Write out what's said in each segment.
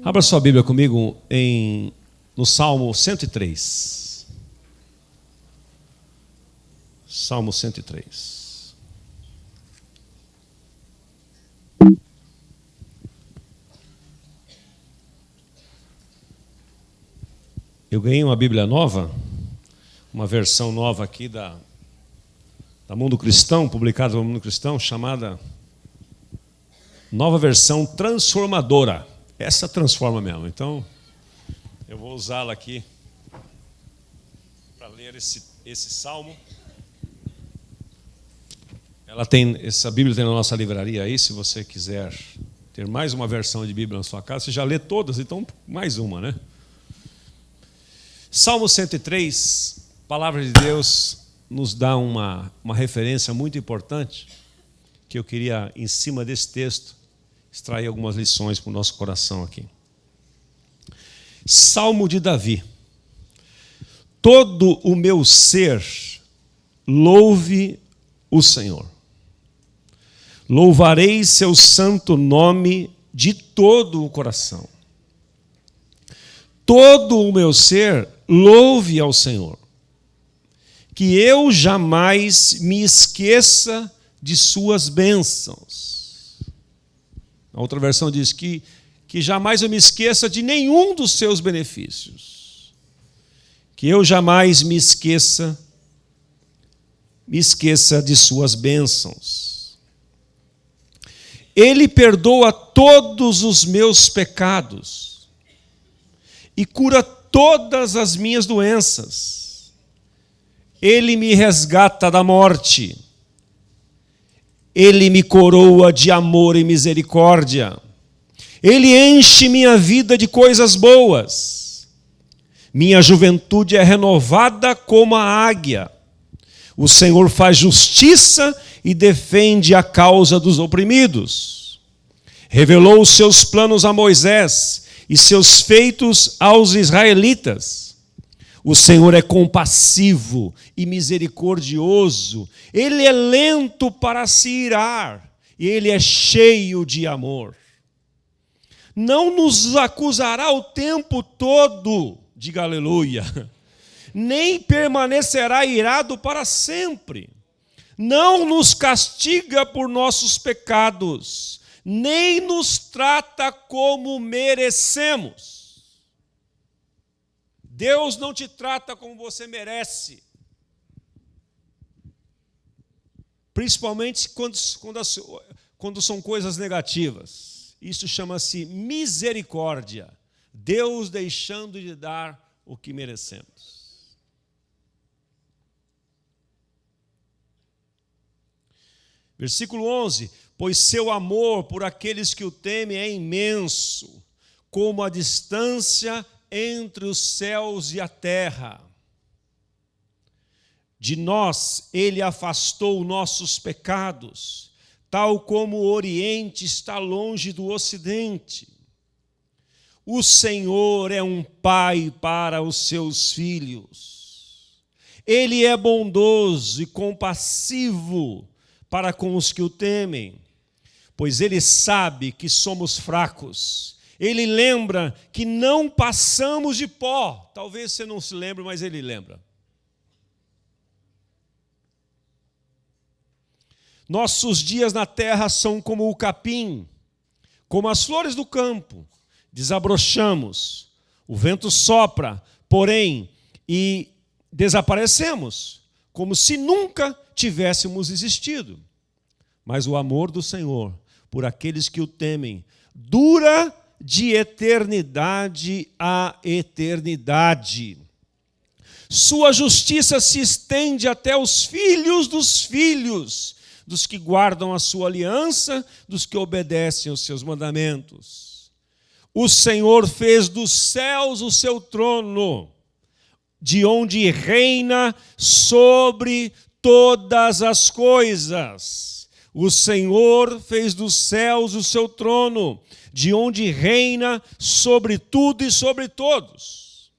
Abra sua Bíblia comigo no Salmo 103. Salmo 103. Eu ganhei uma Bíblia nova, uma versão nova aqui da Mundo Cristão, publicada pelo Mundo Cristão, chamada Nova Versão Transformadora. Essa transforma mesmo. Então, eu vou usá-la aqui para ler esse salmo. Essa Bíblia tem na nossa livraria aí, se você quiser ter mais uma versão de Bíblia na sua casa. Você já lê todas, então mais uma, né? Salmo 103, a palavra de Deus nos dá uma referência muito importante, que eu queria, em cima desse texto, extrair algumas lições para o nosso coração aqui. Salmo de Davi. Todo o meu ser louve o Senhor. Louvarei seu santo nome de todo o coração. Todo o meu ser louve ao Senhor. Que eu jamais me esqueça de suas bênçãos. A outra versão diz que jamais eu me esqueça de nenhum dos seus benefícios. Que eu jamais me esqueça de suas bênçãos. Ele perdoa todos os meus pecados e cura todas as minhas doenças. Ele me resgata da morte. Ele me coroa de amor e misericórdia. Ele enche minha vida de coisas boas. Minha juventude é renovada como a águia. O Senhor faz justiça e defende a causa dos oprimidos. Revelou os seus planos a Moisés e seus feitos aos israelitas. O Senhor é compassivo e misericordioso. Ele é lento para se irar e ele é cheio de amor. Não nos acusará o tempo todo, diga aleluia, nem permanecerá irado para sempre. Não nos castiga por nossos pecados, nem nos trata como merecemos. Deus não te trata como você merece. Principalmente quando são coisas negativas. Isso chama-se misericórdia. Deus deixando de dar o que merecemos. Versículo 11. Pois seu amor por aqueles que o temem é imenso, como a distância entre os céus e a terra. De nós ele afastou nossos pecados, tal como o Oriente está longe do Ocidente. O Senhor é um pai para os seus filhos. Ele é bondoso e compassivo para com os que o temem, pois ele sabe que somos fracos. Ele lembra que não passamos de pó. Talvez você não se lembre, mas ele lembra. Nossos dias na terra são como o capim, como as flores do campo. Desabrochamos, o vento sopra, porém, e desaparecemos, como se nunca tivéssemos existido. Mas o amor do Senhor, por aqueles que o temem, dura de eternidade a eternidade. Sua justiça se estende até os filhos dos que guardam a sua aliança, dos que obedecem aos seus mandamentos. O Senhor fez dos céus o seu trono, de onde reina sobre todas as coisas. O Senhor fez dos céus o seu trono, de onde reina sobre tudo e sobre todos.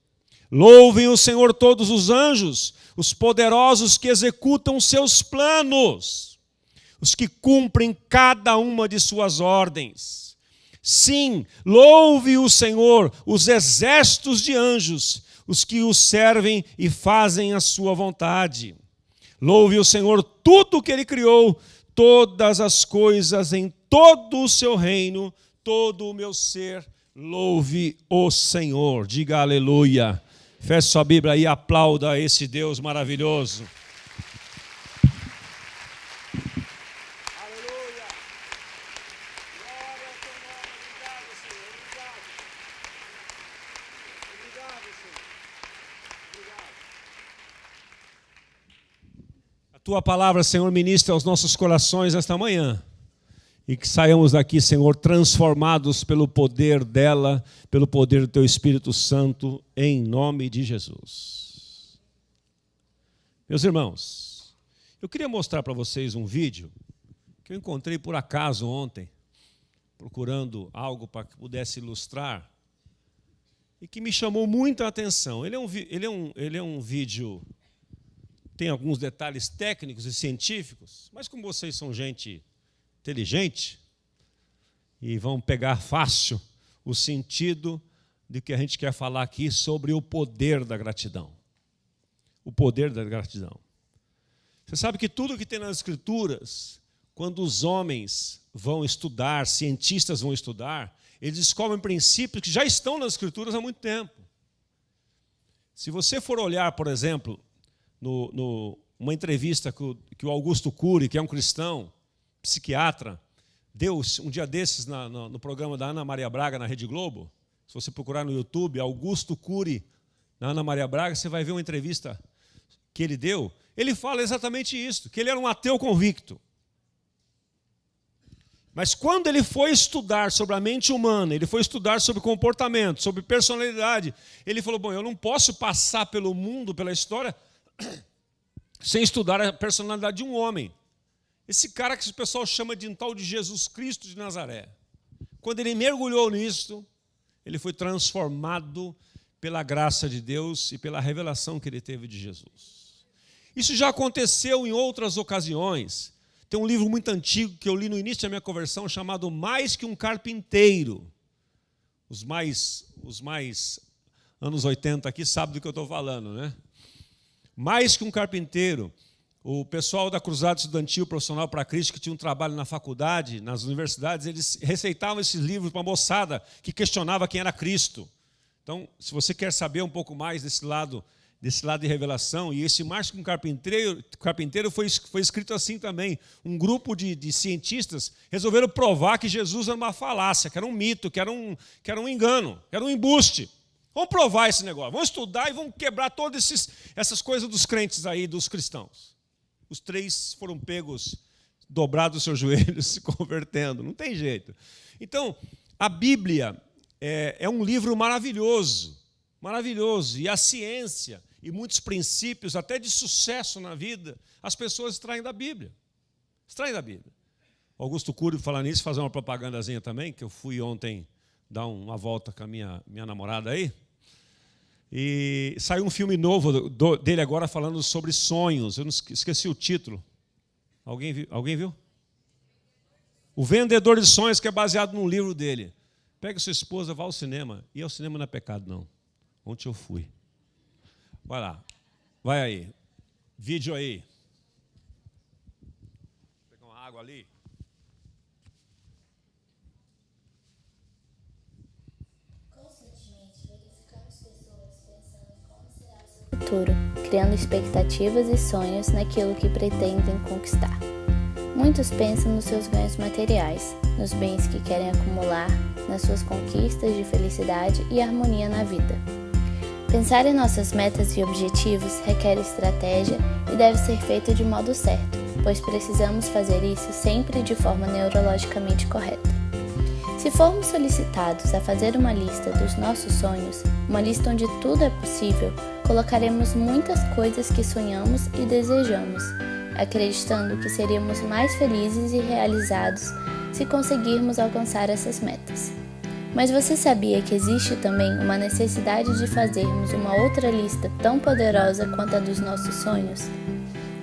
Louvem o Senhor todos os anjos, os poderosos que executam seus planos, os que cumprem cada uma de suas ordens. Sim, louve o Senhor, os exércitos de anjos, os que o servem e fazem a sua vontade. Louve o Senhor tudo o que Ele criou, todas as coisas em todo o seu reino, todo o meu ser, louve o Senhor. Diga aleluia. Feche sua Bíblia e aplauda esse Deus maravilhoso. Aleluia. Glória ao teu nome. Obrigado, Senhor. Obrigado. Obrigado, Senhor. Obrigado. A tua palavra, Senhor, ministra aos nossos corações esta manhã. E que saiamos daqui, Senhor, transformados pelo poder dela, pelo poder do Teu Espírito Santo, em nome de Jesus. Meus irmãos, eu queria mostrar para vocês um vídeo que eu encontrei por acaso ontem, procurando algo para que pudesse ilustrar, e que me chamou muita atenção. Ele é um vídeo, tem alguns detalhes técnicos e científicos, mas como vocês são gente inteligente e vão pegar fácil o sentido de que a gente quer falar aqui sobre o poder da gratidão. O poder da gratidão. Você sabe que tudo que tem nas Escrituras, quando os homens vão estudar, cientistas vão estudar, eles descobrem princípios que já estão nas Escrituras há muito tempo. Se você for olhar, por exemplo, numa entrevista que o Augusto Cury, que é um cristão, psiquiatra, deu um dia desses no programa da Ana Maria Braga na Rede Globo. Se você procurar no YouTube, Augusto Cury, na Ana Maria Braga, você vai ver uma entrevista que ele deu. Ele fala exatamente isso, que ele era um ateu convicto. Mas quando ele foi estudar sobre a mente humana, ele foi estudar sobre comportamento, sobre personalidade, ele falou, bom, eu não posso passar pelo mundo, pela história, sem estudar a personalidade de um homem. Esse cara que o pessoal chama de um tal de Jesus Cristo de Nazaré. Quando ele mergulhou nisso, ele foi transformado pela graça de Deus e pela revelação que ele teve de Jesus. Isso já aconteceu em outras ocasiões. Tem um livro muito antigo que eu li no início da minha conversão, chamado Mais que um Carpinteiro. Os mais anos 80 aqui sabem do que eu estou falando, né? Mais que um Carpinteiro. O pessoal da Cruzada Estudantil Profissional para Cristo, que tinha um trabalho na faculdade, nas universidades, eles receitavam esses livros para a moçada que questionava quem era Cristo. Então, se você quer saber um pouco mais desse lado de revelação, e esse Mais que um Carpinteiro foi escrito assim também. Um grupo de cientistas resolveram provar que Jesus era uma falácia, que era um mito, que era um engano, que era um embuste. Vamos provar esse negócio, vamos estudar e vamos quebrar todas essas coisas dos crentes aí, dos cristãos. Os 3 foram pegos, dobrados os seus joelhos, se convertendo. Não tem jeito. Então, a Bíblia é um livro maravilhoso, maravilhoso. E a ciência e muitos princípios, até de sucesso na vida, as pessoas extraem da Bíblia. Extraem da Bíblia. Augusto Cury, falar nisso, fazer uma propagandazinha também, que eu fui ontem dar uma volta com a minha namorada aí. E saiu um filme novo dele agora falando sobre sonhos. Eu não esqueci o título. Alguém viu? O Vendedor de Sonhos, que é baseado num livro dele. Pega sua esposa, vá ao cinema. E ao cinema não é pecado, não. Ontem eu fui. Vai lá. Vai aí. Vídeo aí. Vou pegar uma água ali. Futuro, criando expectativas e sonhos naquilo que pretendem conquistar. Muitos pensam nos seus ganhos materiais, nos bens que querem acumular, nas suas conquistas de felicidade e harmonia na vida. Pensar em nossas metas e objetivos requer estratégia e deve ser feito de modo certo, pois precisamos fazer isso sempre de forma neurologicamente correta. Se formos solicitados a fazer uma lista dos nossos sonhos, uma lista onde tudo é possível, colocaremos muitas coisas que sonhamos e desejamos, acreditando que seríamos mais felizes e realizados se conseguirmos alcançar essas metas. Mas você sabia que existe também uma necessidade de fazermos uma outra lista tão poderosa quanto a dos nossos sonhos?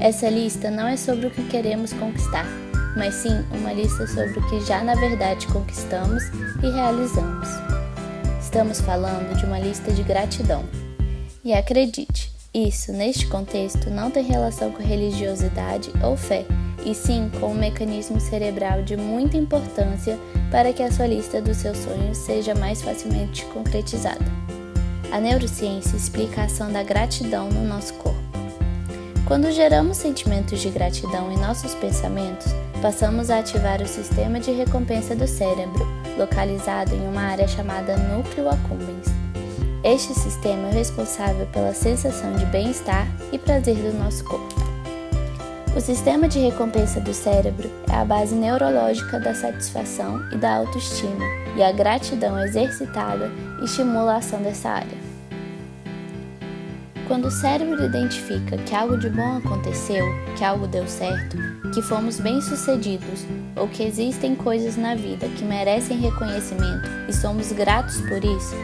Essa lista não é sobre o que queremos conquistar, mas sim uma lista sobre o que já na verdade conquistamos e realizamos. Estamos falando de uma lista de gratidão. E acredite, isso, neste contexto, não tem relação com religiosidade ou fé, e sim com um mecanismo cerebral de muita importância para que a sua lista dos seus sonhos seja mais facilmente concretizada. A neurociência explica a ação da gratidão no nosso corpo. Quando geramos sentimentos de gratidão em nossos pensamentos, passamos a ativar o sistema de recompensa do cérebro, localizado em uma área chamada núcleo accumbens. Este sistema é responsável pela sensação de bem-estar e prazer do nosso corpo. O sistema de recompensa do cérebro é a base neurológica da satisfação e da autoestima, e a gratidão exercitada estimula a ação dessa área. Quando o cérebro identifica que algo de bom aconteceu, que algo deu certo, que fomos bem-sucedidos ou que existem coisas na vida que merecem reconhecimento e somos gratos por isso,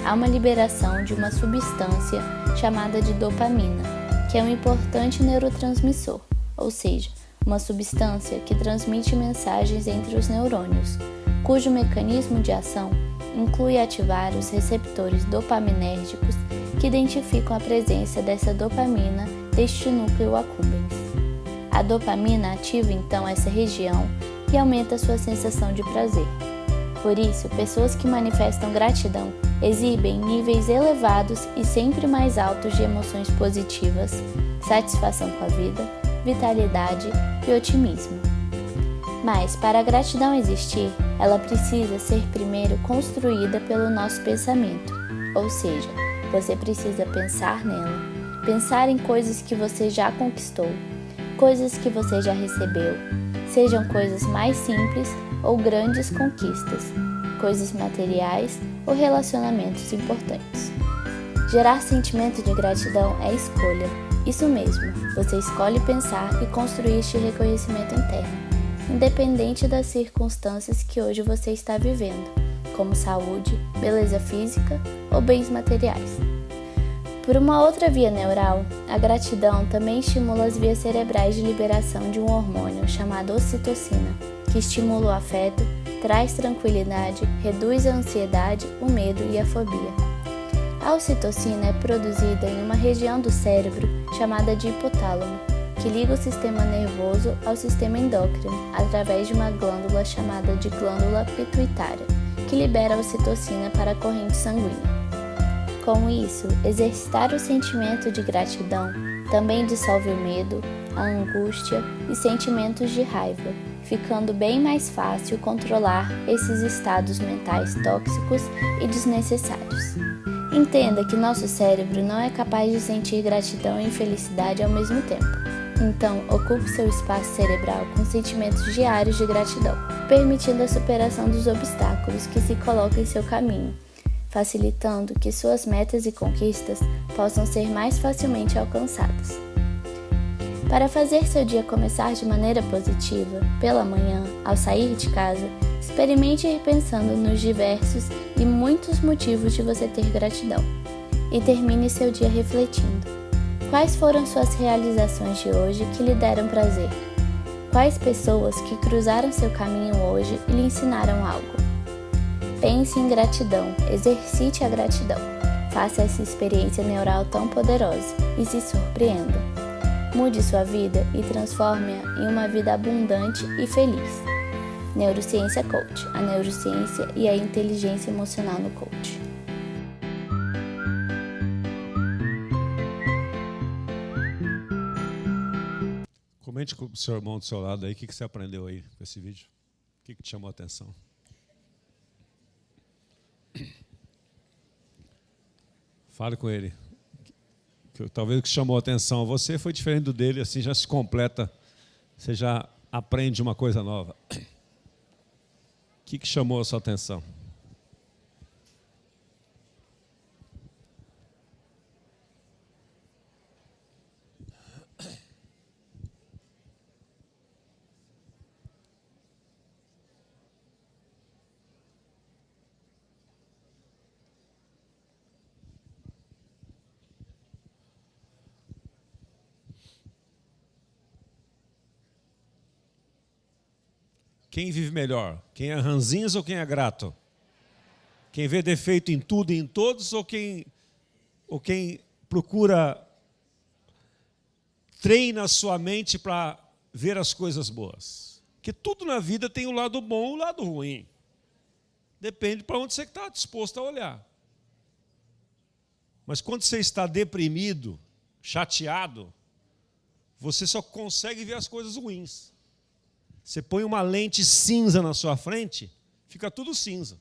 há uma liberação de uma substância chamada de dopamina, que é um importante neurotransmissor, ou seja, uma substância que transmite mensagens entre os neurônios, cujo mecanismo de ação inclui ativar os receptores dopaminérgicos que identificam a presença dessa dopamina deste núcleo accumbens. A dopamina ativa então essa região e aumenta sua sensação de prazer. Por isso, pessoas que manifestam gratidão exibem níveis elevados e sempre mais altos de emoções positivas, satisfação com a vida, vitalidade e otimismo. Mas, para a gratidão existir, ela precisa ser primeiro construída pelo nosso pensamento, ou seja, você precisa pensar nela, pensar em coisas que você já conquistou, coisas que você já recebeu, sejam coisas mais simples ou grandes conquistas, coisas materiais ou relacionamentos importantes. Gerar sentimento de gratidão é escolha. Isso mesmo, você escolhe pensar e construir este reconhecimento interno, independente das circunstâncias que hoje você está vivendo, como saúde, beleza física ou bens materiais. Por uma outra via neural, a gratidão também estimula as vias cerebrais de liberação de um hormônio chamado ocitocina, que estimula o afeto, traz tranquilidade, reduz a ansiedade, o medo e a fobia. A ocitocina é produzida em uma região do cérebro chamada de hipotálamo, que liga o sistema nervoso ao sistema endócrino através de uma glândula chamada de glândula pituitária, que libera a ocitocina para a corrente sanguínea. Com isso, exercitar o sentimento de gratidão também dissolve o medo, a angústia e sentimentos de raiva, ficando bem mais fácil controlar esses estados mentais tóxicos e desnecessários. Entenda que nosso cérebro não é capaz de sentir gratidão e felicidade ao mesmo tempo. Então, ocupe seu espaço cerebral com sentimentos diários de gratidão, permitindo a superação dos obstáculos que se colocam em seu caminho, facilitando que suas metas e conquistas possam ser mais facilmente alcançadas. Para fazer seu dia começar de maneira positiva, pela manhã, ao sair de casa, experimente ir pensando nos diversos e muitos motivos de você ter gratidão. E termine seu dia refletindo. Quais foram suas realizações de hoje que lhe deram prazer? Quais pessoas que cruzaram seu caminho hoje e lhe ensinaram algo? Pense em gratidão, exercite a gratidão. Faça essa experiência neural tão poderosa e se surpreenda. Mude sua vida e transforme-a em uma vida abundante e feliz. Neurociência Coach, a neurociência e a inteligência emocional no coach. Comente com o seu irmão do seu lado aí, o que você aprendeu aí com esse vídeo? O que te chamou a atenção? Fale com ele. Talvez o que chamou a atenção a você foi diferente do dele, assim já se completa, você já aprende uma coisa nova. O que chamou a sua atenção? Quem vive melhor? Quem é ranzinhas ou quem é grato? Quem vê defeito em tudo e em todos ou quem procura, treina a sua mente para ver as coisas boas? Porque tudo na vida tem o lado bom e o lado ruim. Depende para onde você está disposto a olhar. Mas quando você está deprimido, chateado, você só consegue ver as coisas ruins. Você põe uma lente cinza na sua frente, fica tudo cinza.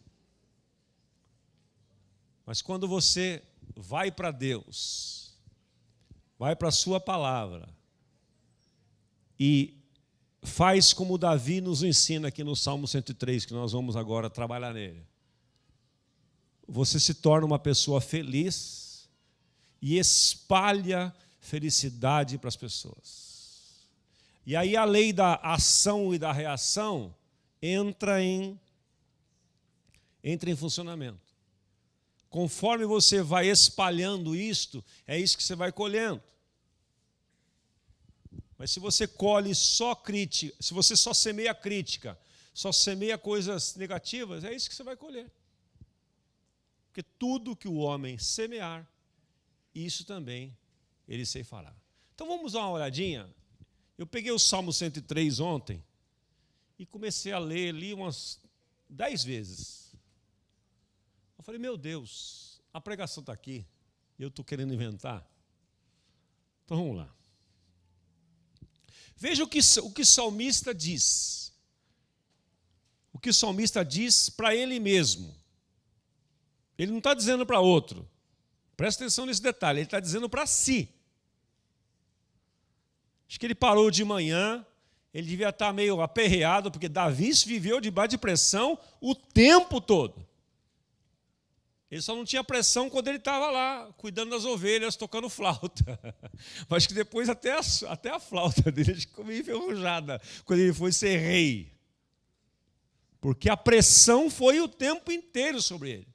Mas quando você vai para Deus, vai para a sua palavra e faz como Davi nos ensina aqui no Salmo 103, que nós vamos agora trabalhar nele. Você se torna uma pessoa feliz e espalha felicidade para as pessoas. E aí a lei da ação e da reação entra em funcionamento. Conforme você vai espalhando isto, é isso que você vai colhendo. Mas se você colhe só crítica, se você só semeia crítica, só semeia coisas negativas, é isso que você vai colher. Porque tudo que o homem semear, isso também ele ceifará. Então vamos dar uma olhadinha. Eu peguei o Salmo 103 ontem e comecei a ler ali umas 10 vezes. Eu falei, meu Deus, a pregação está aqui, eu estou querendo inventar. Então vamos lá. Veja o que o salmista diz. O que o salmista diz para ele mesmo. Ele não está dizendo para outro. Presta atenção nesse detalhe, ele está dizendo para si. Acho que ele parou de manhã, ele devia estar meio aperreado, porque Davi viveu debaixo de pressão o tempo todo. Ele só não tinha pressão quando ele estava lá, cuidando das ovelhas, tocando flauta. Mas que depois até a flauta dele ficou meio enferrujada, quando ele foi ser rei. Porque a pressão foi o tempo inteiro sobre ele.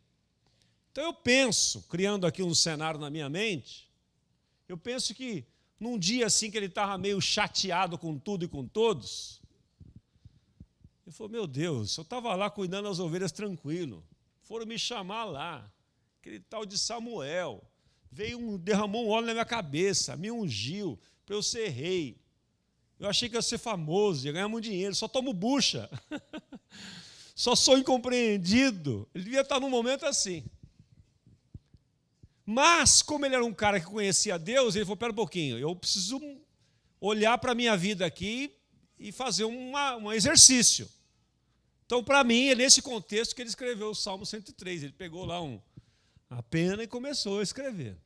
Então eu penso, criando aqui um cenário na minha mente, eu penso que num dia assim que ele estava meio chateado com tudo e com todos, ele falou, meu Deus, eu estava lá cuidando das ovelhas tranquilo, foram me chamar lá, aquele tal de Samuel, derramou um óleo na minha cabeça, me ungiu para eu ser rei, eu achei que ia ser famoso, ia ganhar muito dinheiro, só tomo bucha, só sou incompreendido, ele devia estar num momento assim. Mas, como ele era um cara que conhecia Deus, ele falou, espera um pouquinho, eu preciso olhar para a minha vida aqui e fazer um exercício. Então, para mim, é nesse contexto que ele escreveu o Salmo 103. Ele pegou lá a pena e começou a escrever.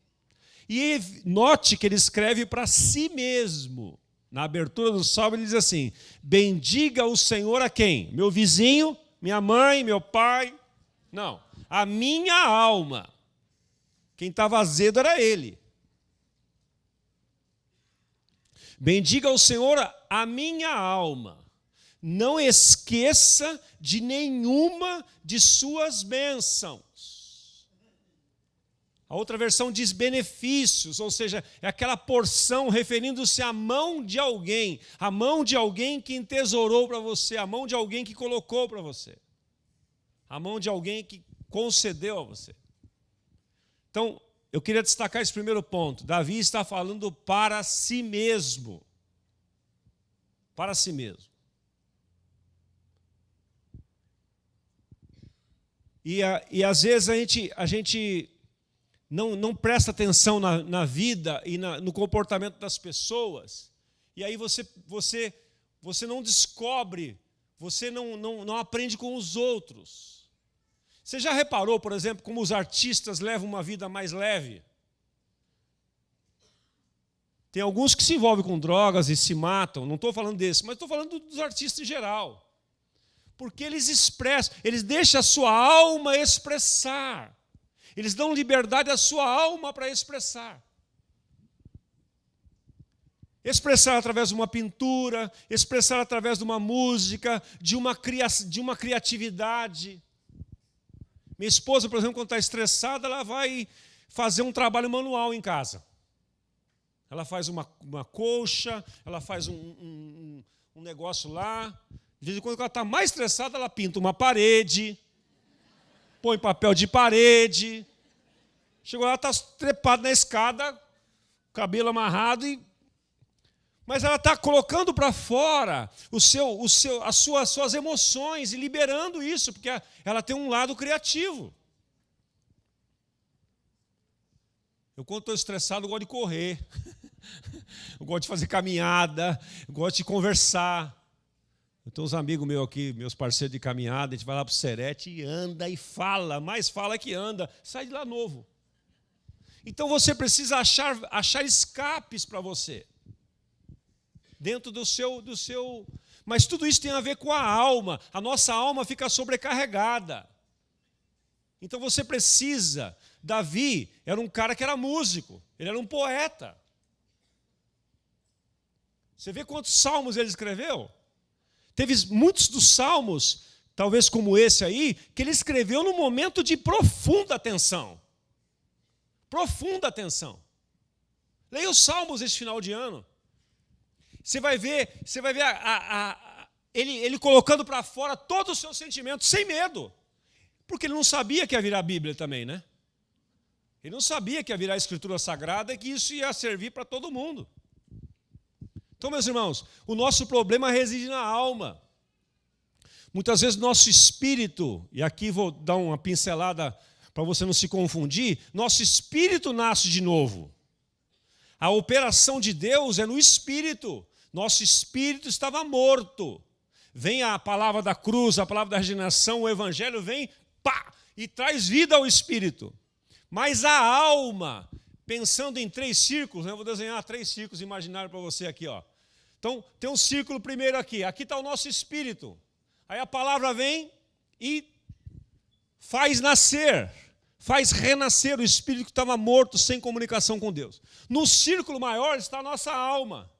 E note que ele escreve para si mesmo. Na abertura do Salmo, ele diz assim, bendiga o Senhor a quem? Meu vizinho, minha mãe, meu pai? Não, a minha alma. Quem estava azedo era ele. Bendiga o Senhor a minha alma. Não esqueça de nenhuma de suas bênçãos. A outra versão diz benefícios, ou seja, é aquela porção referindo-se à mão de alguém. A mão de alguém que entesourou para você, a mão de alguém que colocou para você. A mão de alguém que concedeu a você. Então, eu queria destacar esse primeiro ponto. Davi está falando para si mesmo. Para si mesmo. E às vezes a gente não presta atenção na vida e no comportamento das pessoas. E aí você não descobre, você não aprende com os outros. Você já reparou, por exemplo, como os artistas levam uma vida mais leve? Tem alguns que se envolvem com drogas e se matam, não estou falando desse, mas estou falando dos artistas em geral. Porque eles expressam, eles deixam a sua alma expressar. Eles dão liberdade à sua alma para expressar. Expressar através de uma pintura, expressar através de uma música, de uma criatividade. Minha esposa, por exemplo, quando está estressada, ela vai fazer um trabalho manual em casa. Ela faz uma colcha, ela faz um negócio lá, De vez em quando ela está mais estressada, ela pinta uma parede, põe papel de parede. Chegou lá, está trepada na escada, cabelo amarrado, mas ela está colocando para fora as suas emoções e liberando isso, porque ela tem um lado criativo. Eu, quando estou estressado, eu gosto de correr, eu gosto de fazer caminhada, eu gosto de conversar. Eu tenho uns amigos meus aqui, meus parceiros de caminhada, a gente vai lá para o Serete e anda e fala, mais fala que anda, sai de lá novo. Então você precisa achar escapes para você, dentro do seu... Mas tudo isso tem a ver com a alma, a nossa alma fica sobrecarregada. Então você precisa... Davi era um cara que era músico, ele era um poeta. Você vê quantos salmos ele escreveu? Teve muitos dos salmos, talvez como esse aí, que ele escreveu num momento de profunda tensão. Profunda tensão. Leia os salmos esse final de ano. Você vai ver ele colocando para fora todos os seus sentimentos, sem medo. Porque ele não sabia que ia virar a Bíblia também, né? Ele não sabia que ia virar a Escritura Sagrada e que isso ia servir para todo mundo. Então, meus irmãos, o nosso problema reside na alma. Muitas vezes nosso espírito, e aqui vou dar uma pincelada para você não se confundir, nosso espírito nasce de novo. A operação de Deus é no espírito. Nosso espírito estava morto. Vem a palavra da cruz, a palavra da regeneração, o evangelho vem, pá, e traz vida ao espírito. Mas a alma, pensando em 3 círculos, eu vou desenhar 3 círculos imaginários para você aqui, ó. Então, tem um círculo primeiro aqui está o nosso espírito. Aí a palavra vem e faz nascer, faz renascer o espírito que estava morto, sem comunicação com Deus. No círculo maior está a nossa alma.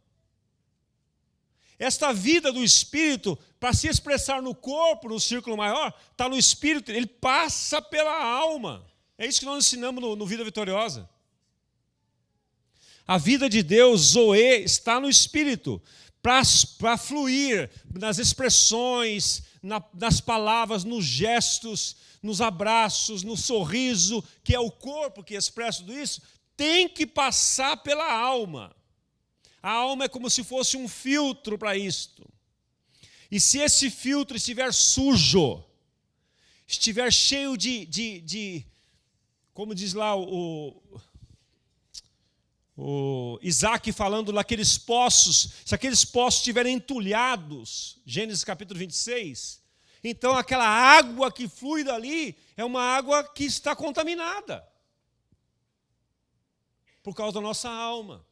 Esta vida do espírito, para se expressar no corpo, no círculo maior, está no espírito, ele passa pela alma. É isso que nós ensinamos no Vida Vitoriosa. A vida de Deus, Zoe, está no espírito, para fluir nas expressões, nas palavras, nos gestos, nos abraços, no sorriso, que é o corpo que expressa tudo isso, tem que passar pela alma. A alma é como se fosse um filtro para isto. E se esse filtro estiver sujo, estiver cheio de como diz lá o Isaac falando naqueles poços, se aqueles poços estiverem entulhados, Gênesis capítulo 26, então aquela água que flui dali é uma água que está contaminada por causa da nossa alma.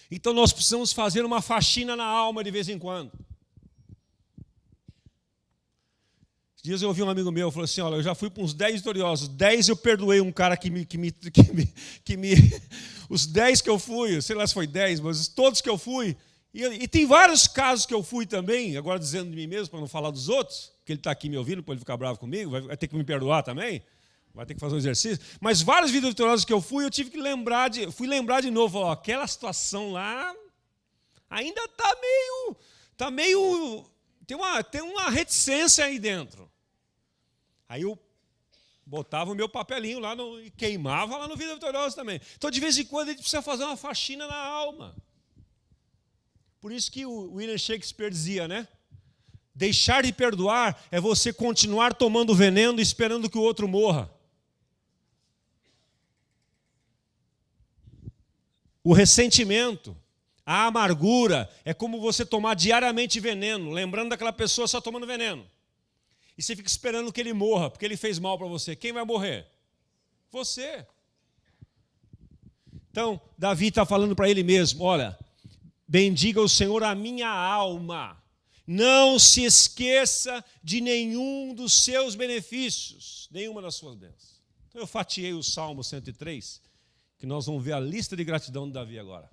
Então nós precisamos fazer uma faxina na alma de vez em quando. Dias eu ouvi um amigo meu, falou assim, olha, eu já fui para uns 10 vitoriosos, 10 eu perdoei um cara que me os 10 que eu fui, sei lá se foi 10, mas todos que eu fui, e tem vários casos que eu fui também, agora dizendo de mim mesmo, para não falar dos outros, que ele está aqui me ouvindo, para ele ficar bravo comigo, vai ter que me perdoar também, vai ter que fazer um exercício, mas vários vitoriosos que eu fui tive que lembrar de novo, ó, aquela situação lá, ainda está meio, tem uma reticência aí dentro. Aí eu botava o meu papelinho lá e queimava lá no Vida Vitoriosa também. Então, de vez em quando, a gente precisa fazer uma faxina na alma. Por isso que o William Shakespeare dizia, né? Deixar de perdoar é você continuar tomando veneno e esperando que o outro morra. O ressentimento, a amargura, é como você tomar diariamente veneno, lembrando daquela pessoa só tomando veneno. E você fica esperando que ele morra, porque ele fez mal para você. Quem vai morrer? Você. Então, Davi está falando para ele mesmo, olha, bendiga o Senhor a minha alma. Não se esqueça de nenhum dos seus benefícios, nenhuma das suas bênçãos. Então, eu fatiei o Salmo 103, que nós vamos ver a lista de gratidão de Davi agora.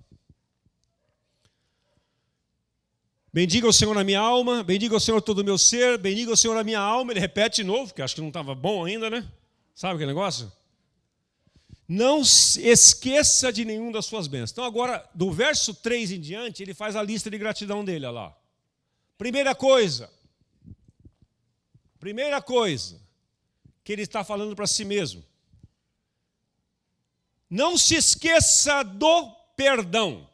Bendiga o Senhor a minha alma, bendiga o Senhor todo o meu ser, bendiga o Senhor a minha alma. Ele repete de novo, porque acho que não estava bom ainda, né? Sabe aquele negócio? Não se esqueça de nenhum das suas bênçãos. Então agora, do verso 3 em diante, ele faz a lista de gratidão dele, olha lá. Primeira coisa que ele está falando para si mesmo. Não se esqueça do perdão.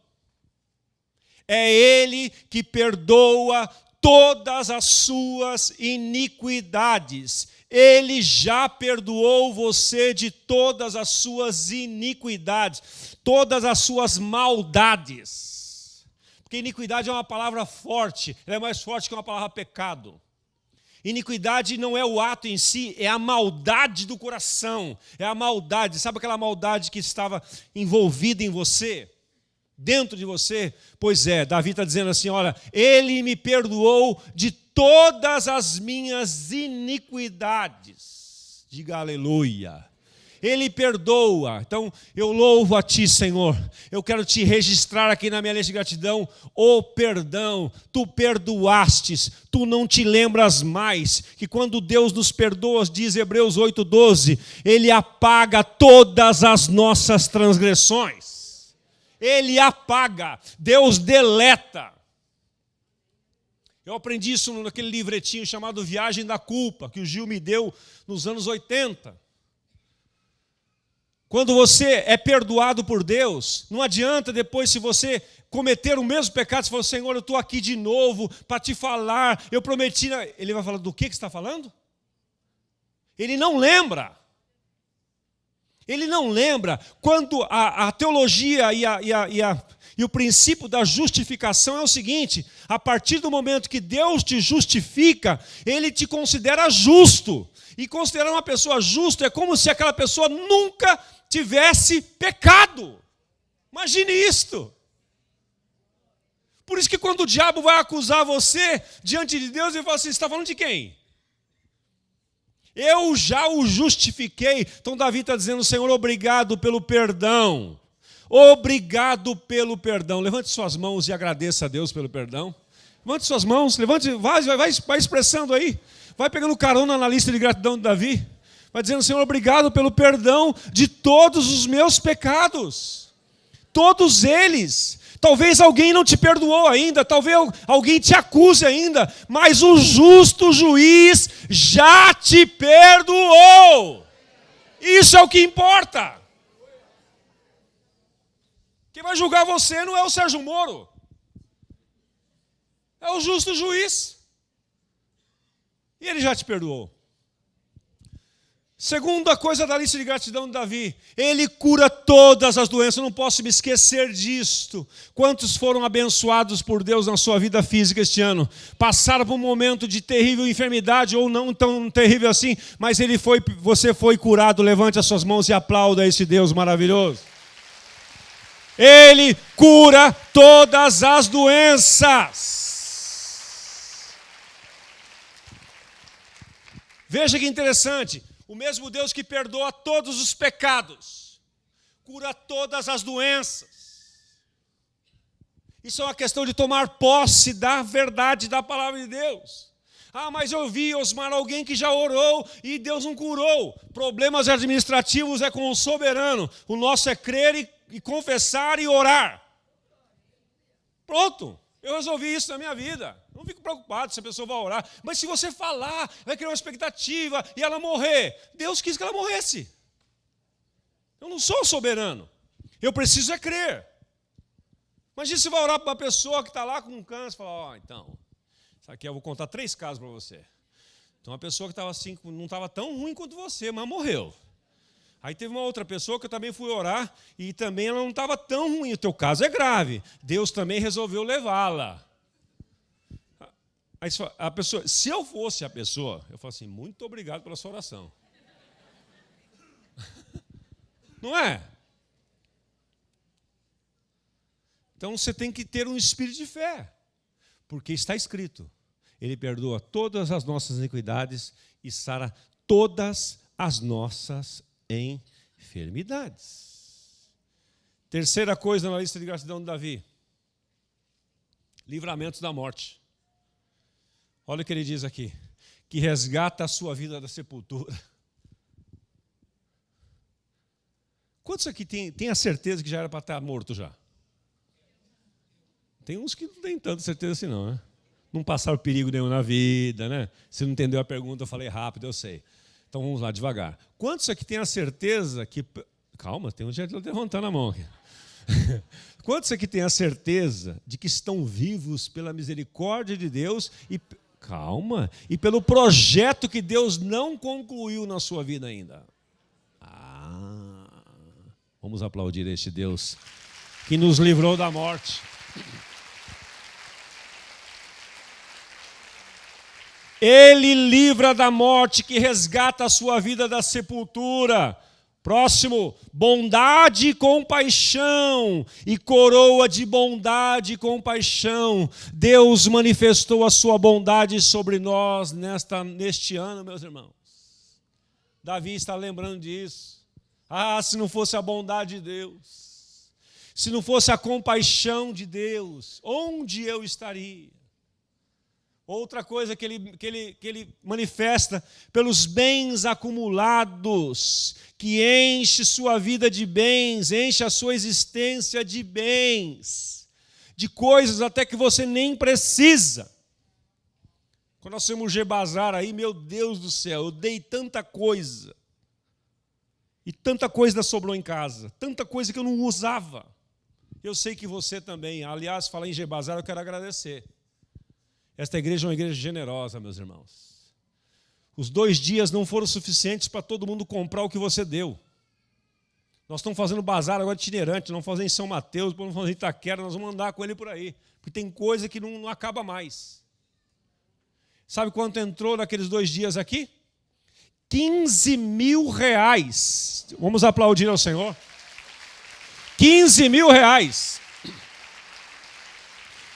É Ele que perdoa todas as suas iniquidades. Ele já perdoou você de todas as suas iniquidades, todas as suas maldades. Porque iniquidade é uma palavra forte, ela é mais forte que uma palavra pecado. Iniquidade não é o ato em si, é a maldade do coração. É a maldade, sabe aquela maldade que estava envolvida em você? Dentro de você? Pois é, Davi está dizendo assim, olha, Ele me perdoou de todas as minhas iniquidades. Diga aleluia. Ele perdoa. Então, eu louvo a Ti, Senhor. Eu quero Te registrar aqui na minha lista de gratidão o perdão. Tu perdoastes, Tu não te lembras mais. Que quando Deus nos perdoa, diz Hebreus 8:12, Ele apaga todas as nossas transgressões. Ele apaga, Deus deleta. Eu aprendi isso naquele livretinho chamado Viagem da Culpa, que o Gil me deu nos anos 80. Quando você é perdoado por Deus, não adianta depois, se você cometer o mesmo pecado, você fala, Senhor, eu estou aqui de novo para te falar, eu prometi. Ele vai falar, do que você está falando? Ele não lembra. Ele não lembra. Quando a teologia e o princípio da justificação é o seguinte, a partir do momento que Deus te justifica, Ele te considera justo. E considerar uma pessoa justa é como se aquela pessoa nunca tivesse pecado. Imagine isto. Por isso que quando o diabo vai acusar você diante de Deus, ele fala assim, você está falando de quem? Eu já o justifiquei. Então Davi está dizendo, Senhor, obrigado pelo perdão. Obrigado pelo perdão. Levante suas mãos e agradeça a Deus pelo perdão. Levante suas mãos, levante, vai expressando aí. Vai pegando carona na lista de gratidão de Davi. Vai dizendo, Senhor, obrigado pelo perdão de todos os meus pecados. Todos eles. Talvez alguém não te perdoou ainda, talvez alguém te acuse ainda, mas o justo juiz já te perdoou. Isso é o que importa. Quem vai julgar você não é o Sérgio Moro. É o justo juiz. E ele já te perdoou. Segunda coisa da lista de gratidão de Davi, ele cura todas as doenças, eu não posso me esquecer disto. Quantos foram abençoados por Deus na sua vida física este ano? Passaram por um momento de terrível enfermidade, ou não tão terrível assim, mas você foi curado. Levante as suas mãos e aplauda esse Deus maravilhoso. Ele cura todas as doenças. Veja que interessante. O mesmo Deus que perdoa todos os pecados, cura todas as doenças. Isso é uma questão de tomar posse da verdade da palavra de Deus. Ah, mas eu vi, Osmar, alguém que já orou e Deus não curou. Problemas administrativos é com o soberano. O nosso é crer e confessar e orar. Pronto. Eu resolvi isso na minha vida. Não fico preocupado se a pessoa vai orar. Mas se você falar, vai criar uma expectativa e ela morrer. Deus quis que ela morresse. Eu não sou soberano. Eu preciso é crer. Imagina se você vai orar para uma pessoa que está lá com um câncer e fala, então, isso aqui eu vou contar 3 casos para você. Então, uma pessoa que estava assim, não estava tão ruim quanto você, mas morreu. Aí teve uma outra pessoa que eu também fui orar e também ela não estava tão ruim. O teu caso é grave. Deus também resolveu levá-la. Aí a pessoa, se eu fosse a pessoa, eu falo assim, muito obrigado pela sua oração. Não é? Então você tem que ter um espírito de fé. Porque está escrito, Ele perdoa todas as nossas iniquidades e sara todas as nossas enfermidades. Terceira coisa na lista de gratidão de Davi, livramentos da morte. Olha o que ele diz aqui, que resgata a sua vida da sepultura. Quantos aqui tem a certeza que já era para estar morto já? Tem uns que não tem tanta certeza assim não, né? não passar perigo nenhum na vida, né? Se não entendeu a pergunta, eu falei rápido, eu sei. Então vamos lá, devagar. Quantos aqui tem a certeza que... Calma, tem um jeito de levantando a mão aqui. Quantos aqui tem a certeza de que estão vivos pela misericórdia de Deus e... Calma. E pelo projeto que Deus não concluiu na sua vida ainda? Vamos aplaudir este Deus que nos livrou da morte. Ele livra da morte, que resgata a sua vida da sepultura. Próximo, bondade e compaixão, e coroa de bondade e compaixão. Deus manifestou a sua bondade sobre nós neste ano, meus irmãos. Davi está lembrando disso. Se não fosse a bondade de Deus, se não fosse a compaixão de Deus, onde eu estaria? Outra coisa que ele manifesta, pelos bens acumulados, que enche sua vida de bens, enche a sua existência de bens, de coisas até que você nem precisa. Quando nós temos o Gebazar aí, meu Deus do céu, eu dei tanta coisa, e tanta coisa sobrou em casa, tanta coisa que eu não usava. Eu sei que você também. Aliás, falar em Gebazar, eu quero agradecer. Esta igreja é uma igreja generosa, meus irmãos. Os 2 dias não foram suficientes para todo mundo comprar o que você deu. Nós estamos fazendo bazar agora itinerante, nós vamos fazer em São Mateus, vamos fazer em Itaquera, nós vamos andar com ele por aí. Porque tem coisa que não acaba mais. Sabe quanto entrou naqueles 2 dias aqui? 15 mil reais. Vamos aplaudir ao Senhor. 15 mil reais.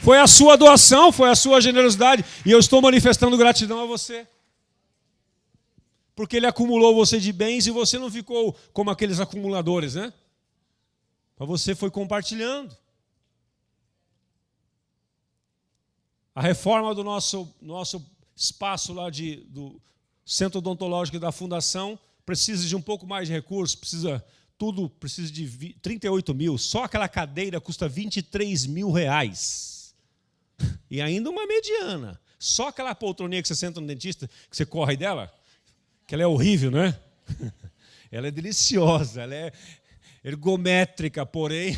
Foi a sua doação, foi a sua generosidade. E eu estou manifestando gratidão a você. Porque ele acumulou você de bens e você não ficou como aqueles acumuladores, né? Mas você foi compartilhando. A reforma do nosso espaço lá do Centro Odontológico da Fundação precisa de um pouco mais de recursos, precisa de 38 mil. Só aquela cadeira custa 23 mil reais. E ainda uma mediana. Só aquela poltroninha que você senta no dentista, que você corre dela, que ela é horrível, não é? Ela é deliciosa, ela é ergométrica, porém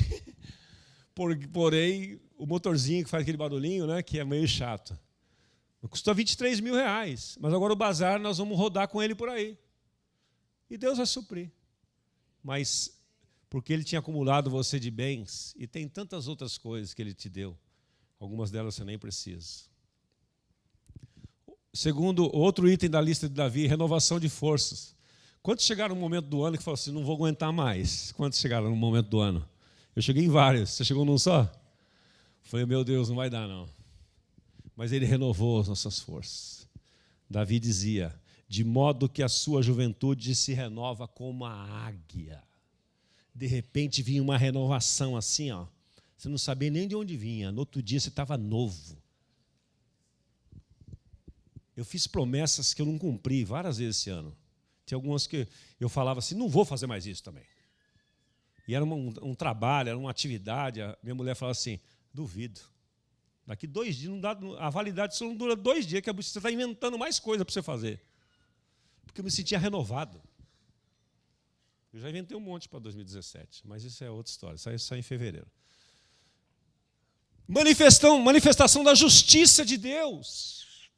o motorzinho que faz aquele barulhinho, né, que é meio chato. Custou 23 mil reais, mas agora o bazar nós vamos rodar com ele por aí. E Deus vai suprir. Mas porque ele tinha acumulado você de bens, e tem tantas outras coisas que ele te deu, algumas delas você nem precisa. Segundo, outro item da lista de Davi, renovação de forças. Quantos chegaram no momento do ano que falaram assim, não vou aguentar mais? Quantos chegaram no momento do ano? Eu cheguei em vários. Você chegou num só? Falei, meu Deus, não vai dar não. Mas ele renovou as nossas forças. Davi dizia, de modo que a sua juventude se renova como a águia. De repente vinha uma renovação assim, ó. Você não sabia nem de onde vinha. No outro dia você estava novo. Eu fiz promessas que eu não cumpri várias vezes esse ano. Tinha algumas que eu falava assim, não vou fazer mais isso também. E era um trabalho, era uma atividade. A minha mulher falava assim, duvido. Daqui 2 dias, não dá, a validade só não dura 2 dias, que você está inventando mais coisa para você fazer. Porque eu me sentia renovado. Eu já inventei um monte para 2017, mas isso é outra história, isso sai em fevereiro. Manifestação da justiça de Deus.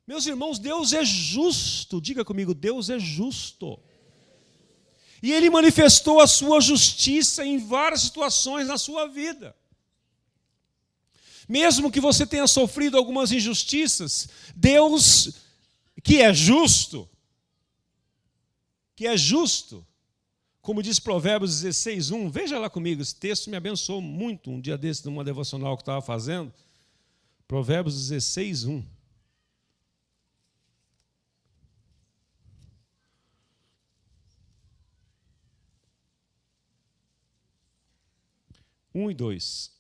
Meus irmãos, Deus é justo. Diga comigo, Deus é justo. E Ele manifestou a sua justiça em várias situações na sua vida. Mesmo que você tenha sofrido algumas injustiças, Deus, que é justo, como diz Provérbios 16:1, veja lá comigo, esse texto me abençoou muito um dia desse, numa devocional que eu estava fazendo. Provérbios 16:1. Um e 2.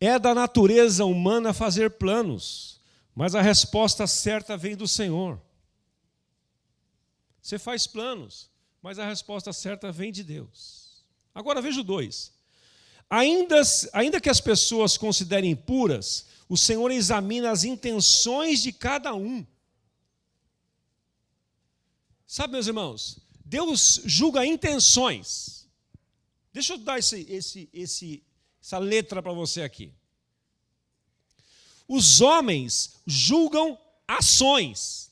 É da natureza humana fazer planos, mas a resposta certa vem do Senhor. Você faz planos, mas a resposta certa vem de Deus. Agora veja o 2. Ainda que as pessoas considerem puras, o Senhor examina as intenções de cada um. Sabe, meus irmãos, Deus julga intenções. Deixa eu dar essa letra para você aqui. Os homens julgam ações.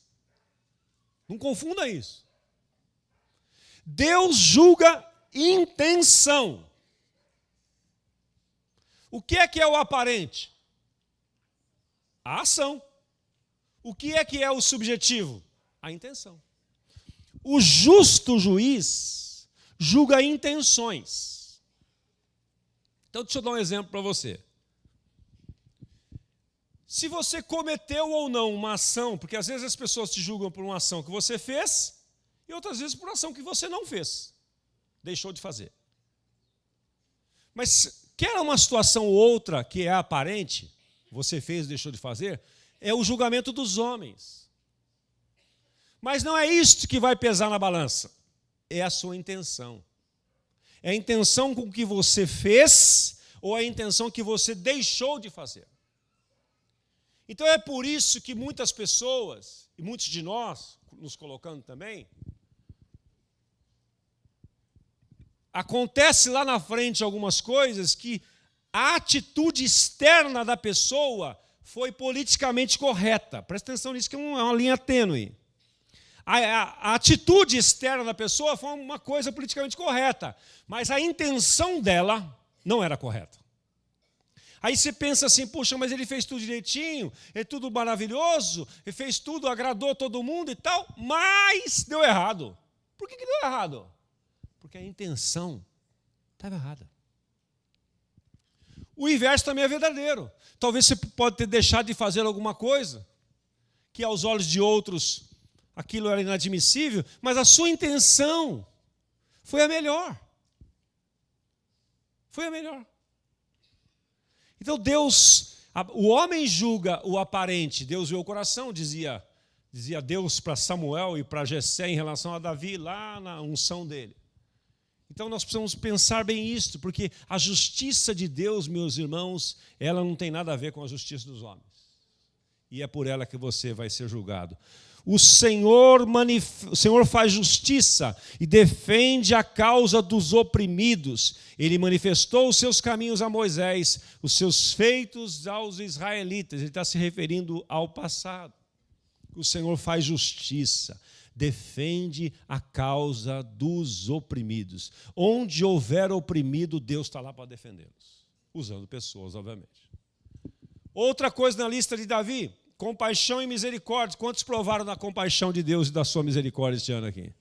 Não confunda isso. Deus julga intenção. O que é o aparente? A ação. O que é o subjetivo? A intenção. O justo juiz julga intenções. Então, deixa eu dar um exemplo para você. Se você cometeu ou não uma ação, porque às vezes as pessoas te julgam por uma ação que você fez, e outras vezes por uma ação que você não fez, deixou de fazer. Mas quer uma situação ou outra que é aparente, você fez e deixou de fazer, é o julgamento dos homens. Mas não é isto que vai pesar na balança, é a sua intenção. É a intenção com que você fez ou a intenção que você deixou de fazer. Então é por isso que muitas pessoas, e muitos de nós, nos colocando também, acontece lá na frente algumas coisas que a atitude externa da pessoa foi politicamente correta. Presta atenção nisso, que é uma linha tênue. A atitude externa da pessoa foi uma coisa politicamente correta, mas a intenção dela não era correta. Aí você pensa assim, puxa, mas ele fez tudo direitinho, é tudo maravilhoso, ele fez tudo, agradou todo mundo e tal, mas deu errado. Por que deu errado? Porque a intenção estava errada. O inverso também é verdadeiro. Talvez você pode ter deixado de fazer alguma coisa, que aos olhos de outros aquilo era inadmissível, mas a sua intenção foi a melhor. Foi a melhor. Então o homem julga o aparente, Deus vê o coração, dizia Deus para Samuel e para Jessé em relação a Davi, lá na unção dele. Então nós precisamos pensar bem isto, porque a justiça de Deus, meus irmãos, ela não tem nada a ver com a justiça dos homens. E é por ela que você vai ser julgado. O Senhor faz justiça e defende a causa dos oprimidos. Ele manifestou os seus caminhos a Moisés, os seus feitos aos israelitas. Ele está se referindo ao passado. O Senhor faz justiça, defende a causa dos oprimidos. Onde houver oprimido, Deus está lá para defendê-los. Usando pessoas, obviamente. Outra coisa na lista de Davi: compaixão e misericórdia. Quantos provaram da compaixão de Deus e da sua misericórdia este ano aqui?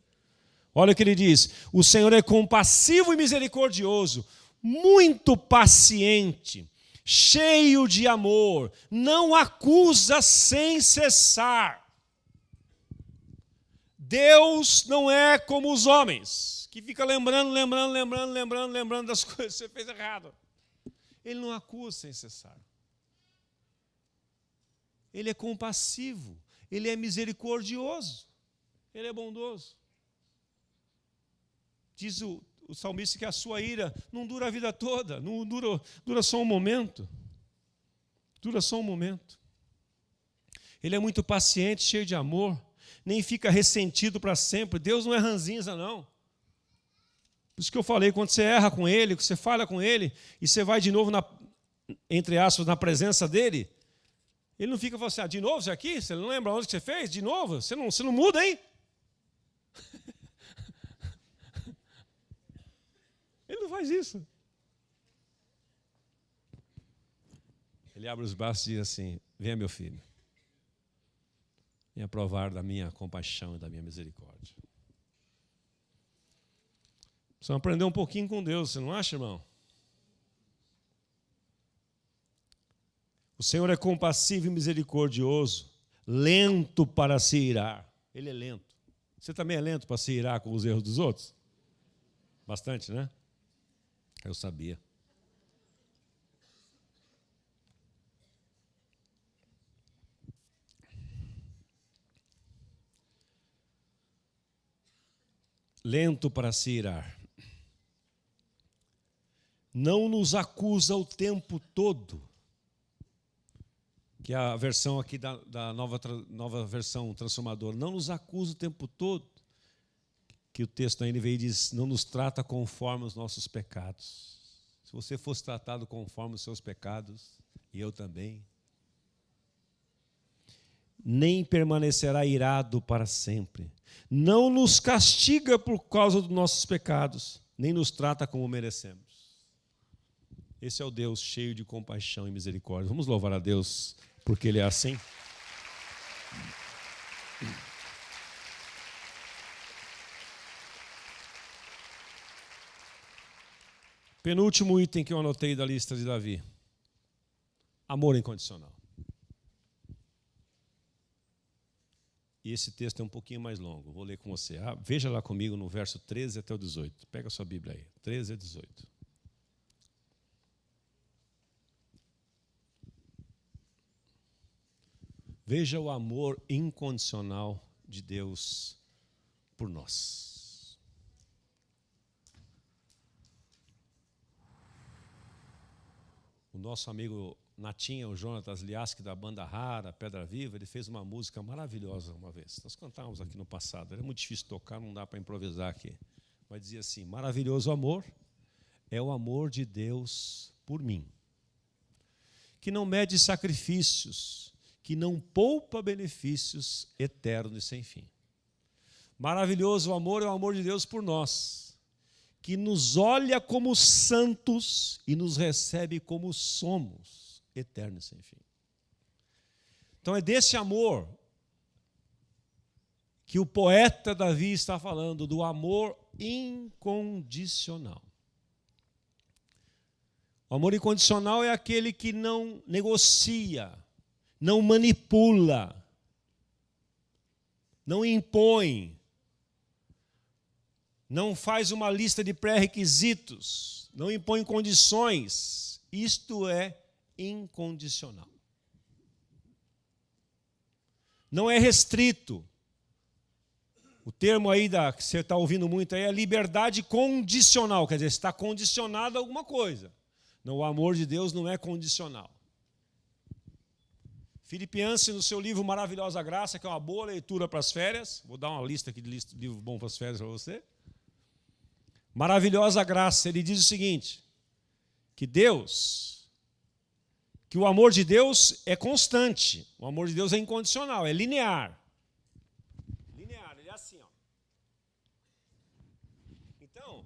Olha o que ele diz: o Senhor é compassivo e misericordioso, muito paciente, cheio de amor, não acusa sem cessar. Deus não é como os homens, que fica lembrando das coisas que você fez errado. Ele não acusa sem cessar. Ele é compassivo, ele é misericordioso, ele é bondoso. Diz o salmista que a sua ira não dura a vida toda, não dura só um momento. Dura só um momento. Ele é muito paciente, cheio de amor, nem fica ressentido para sempre. Deus não é ranzinza, não. Por isso que eu falei, quando você erra com ele, que você falha com ele, e você vai de novo, entre aspas, na presença dele, ele não fica falando assim, de novo isso aqui? Você não lembra onde que você fez? De novo? Você não muda, hein? Ele não faz isso. Ele abre os braços e diz assim: venha, meu filho, venha provar da minha compaixão e da minha misericórdia. Precisamos aprender um pouquinho com Deus, você não acha, irmão? O Senhor é compassivo e misericordioso, lento para se irar. Ele é lento. Você também é lento para se irar com os erros dos outros? Bastante, né? Eu sabia. Lento para se irar. não nos acusa o tempo todo. Que é a versão aqui da nova versão transformadora. Não nos acusa o tempo todo. Que o texto ainda veio e diz, não nos trata conforme os nossos pecados. Se você fosse tratado conforme os seus pecados, e eu também, nem permanecerá irado para sempre. Não nos castiga por causa dos nossos pecados, nem nos trata como merecemos. Esse é o Deus cheio de compaixão e misericórdia. Vamos louvar a Deus, porque Ele é assim. Penúltimo item que eu anotei da lista de Davi. Amor incondicional. E esse texto é um pouquinho mais longo. Vou ler com você. Veja lá comigo no verso 13 até o 18. Pega a sua Bíblia aí. 13 a 18. Veja o amor incondicional de Deus por nós. O nosso amigo Natinha, o Jonatas Liaski, da banda Rara, Pedra Viva, ele fez uma música maravilhosa uma vez. Nós cantávamos aqui no passado. Era muito difícil tocar, não dá para improvisar aqui. Mas dizia assim, maravilhoso amor é o amor de Deus por mim, que não mede sacrifícios, que não poupa benefícios eternos e sem fim. Maravilhoso amor é o amor de Deus por nós, que nos olha como santos e nos recebe como somos, eternos e sem fim. Então é desse amor que o poeta Davi está falando, do amor incondicional. O amor incondicional é aquele que não negocia, não manipula, não impõe, não faz uma lista de pré-requisitos, não impõe condições. Isto é incondicional. Não é restrito. O termo aí que você está ouvindo muito aí é liberdade condicional, quer dizer, está condicionado a alguma coisa. Não, o amor de Deus não é condicional. Filipe Yancey, no seu livro Maravilhosa Graça, que é uma boa leitura para as férias, vou dar uma lista aqui de livro bom para as férias para você. Maravilhosa Graça, ele diz o seguinte, que o amor de Deus é constante, o amor de Deus é incondicional, é linear. Linear, ele é assim, ó. Então,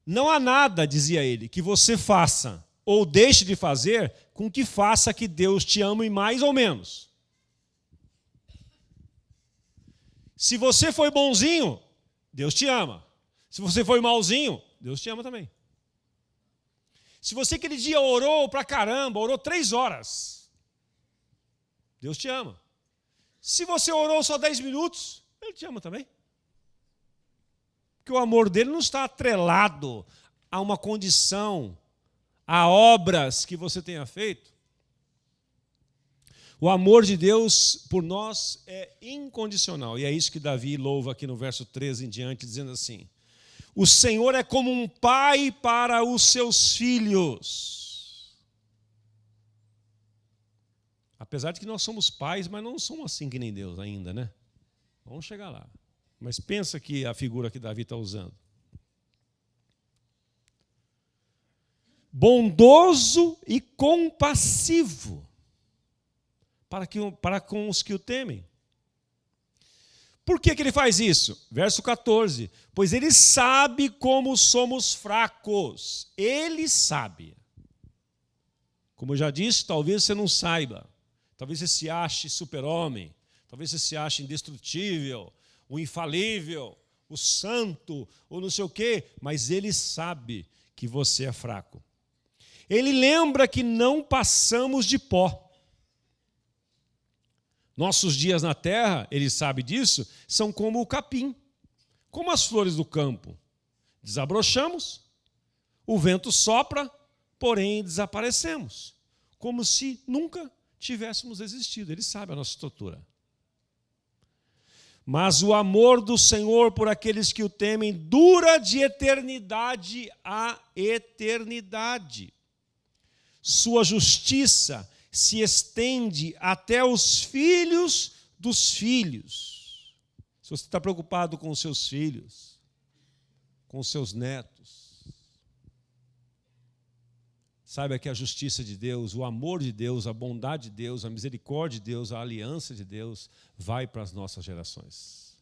não há nada, dizia ele, que você faça ou deixe de fazer com que faça que Deus te ame mais ou menos. Se você foi bonzinho, Deus te ama. Se você foi malzinho, Deus te ama também. Se você aquele dia orou pra caramba, orou 3 horas, Deus te ama. Se você orou só 10 minutos, Ele te ama também. Porque o amor dele não está atrelado a uma condição, a obras que você tenha feito. O amor de Deus por nós é incondicional. E é isso que Davi louva aqui no verso 13 em diante, dizendo assim, o Senhor é como um pai para os seus filhos. Apesar de que nós somos pais, mas não somos assim que nem Deus ainda, né? Vamos chegar lá. Mas pensa que a figura que Davi está usando. Bondoso e compassivo para com os que o temem. Por que ele faz isso? Verso 14. Pois ele sabe como somos fracos. Ele sabe. Como eu já disse, talvez você não saiba. Talvez você se ache super-homem. Talvez você se ache indestrutível, o infalível, o santo, ou não sei o quê. Mas ele sabe que você é fraco. Ele lembra que não passamos de pó. Nossos dias na terra, ele sabe disso, são como o capim, como as flores do campo. Desabrochamos, o vento sopra, porém desaparecemos, como se nunca tivéssemos existido. Ele sabe a nossa estrutura. Mas o amor do Senhor por aqueles que o temem dura de eternidade a eternidade. Sua justiça se estende até os filhos dos filhos. Se você está preocupado com os seus filhos, com os seus netos, saiba que a justiça de Deus, o amor de Deus, a bondade de Deus, a misericórdia de Deus, a aliança de Deus vai para as nossas gerações.